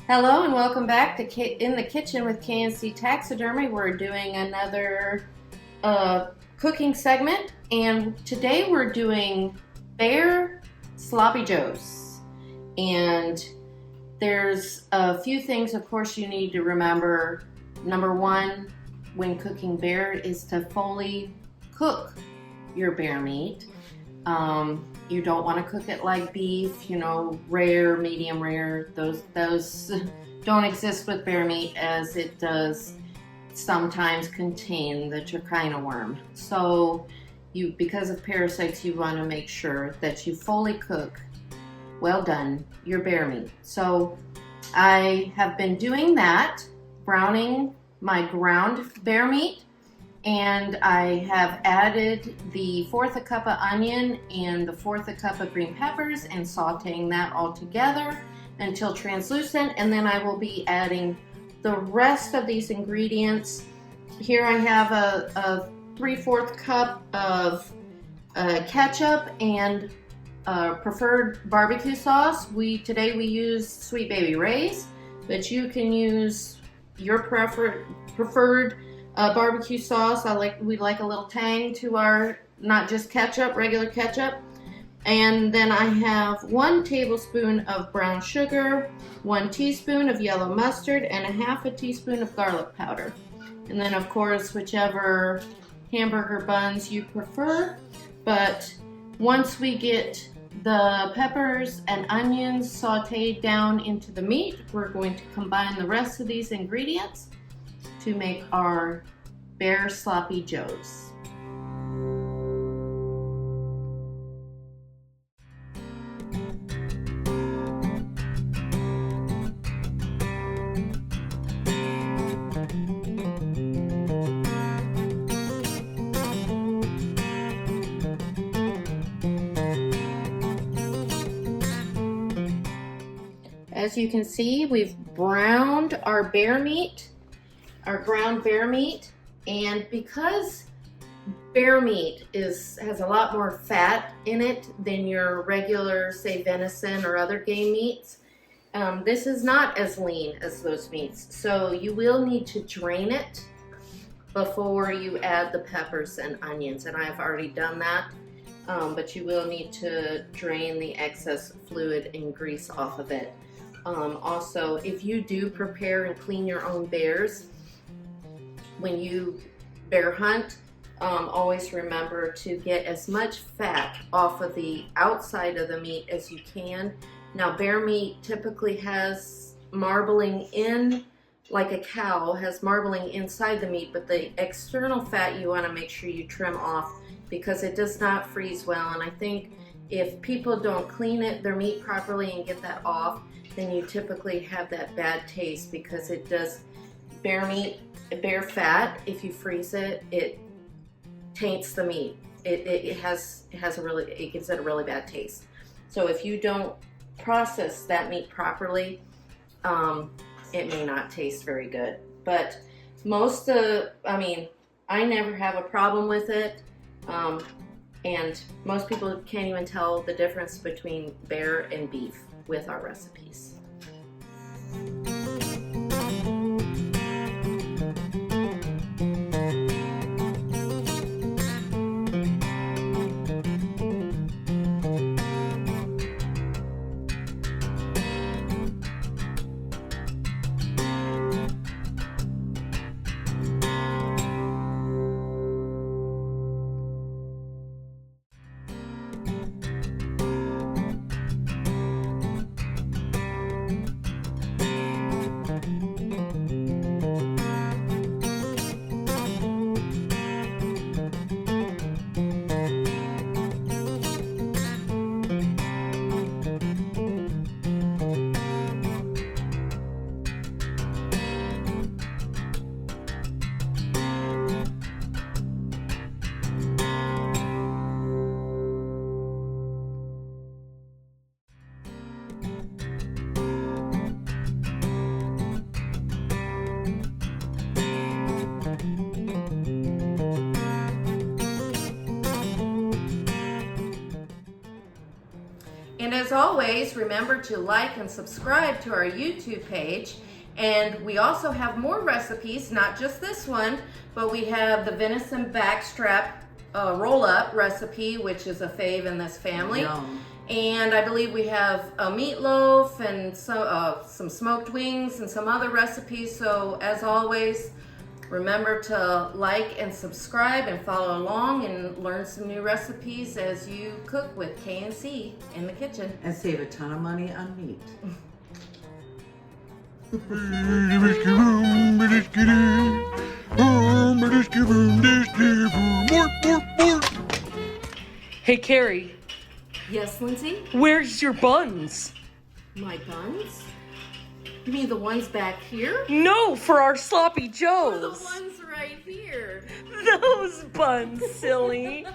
Hello and welcome back to In the Kitchen with K&C Taxidermy. We're doing another cooking segment, and today we're doing bear sloppy joes. And there's a few things, of course, you need to remember. Number one, when cooking bear, is to fully cook your bear meat. You don't want to cook it like beef, rare, medium rare. Those don't exist with bear meat, as it does sometimes contain the trichina worm. So because of parasites, you want to make sure that you fully cook, well done, your bear meat. So I have been doing that, browning my ground bear meat. And I have added the 1/4 cup of onion and the 1/4 cup of green peppers and sauteing that all together until translucent. And then I will be adding the rest of these ingredients. Here I have a 3/4 cup of ketchup and preferred barbecue sauce. Today we use Sweet Baby Ray's, but you can use your preferred barbecue sauce. We like a little tang to our, not just ketchup, regular ketchup. And then I have 1 tablespoon of brown sugar, 1 teaspoon of yellow mustard, and 1/2 teaspoon of garlic powder. And then, of course, whichever hamburger buns you prefer. But once we get the peppers and onions sauteed down into the meat, we're going to combine the rest of these ingredients to make our bear sloppy joes. As you can see, we've browned our bear meat, our ground bear meat, and because bear meat has a lot more fat in it than your regular, say, venison or other game meats, this is not as lean as those meats. So you will need to drain it before you add the peppers and onions, and I've already done that, but you will need to drain the excess fluid and grease off of it. Also, if you do prepare and clean your own bears, when you bear hunt, always remember to get as much fat off of the outside of the meat as you can. Now, bear meat typically has marbling in, like a cow has marbling inside the meat, but the external fat you want to make sure you trim off because it does not freeze well. And I think if people don't clean their meat properly and get that off, then you typically have that bad taste, because it does, bear fat, if you freeze it, it taints the meat. It gives it a really bad taste. So if you don't process that meat properly, it may not taste very good. But I never have a problem with it. And most people can't even tell the difference between bear and beef with our recipes. And as always, remember to like and subscribe to our YouTube page. And we also have more recipes, not just this one, but we have the venison backstrap roll-up recipe, which is a fave in this family. Yum. And I believe we have a meatloaf and some smoked wings and some other recipes. So as always, remember to like and subscribe and follow along and learn some new recipes as you cook with K&C in the kitchen. And save a ton of money on meat. Hey, Carrie, Yes, Lindsay? where's your buns? My buns? You mean the ones back here? No, for our sloppy Or the joes. ones right here? Those buns, silly.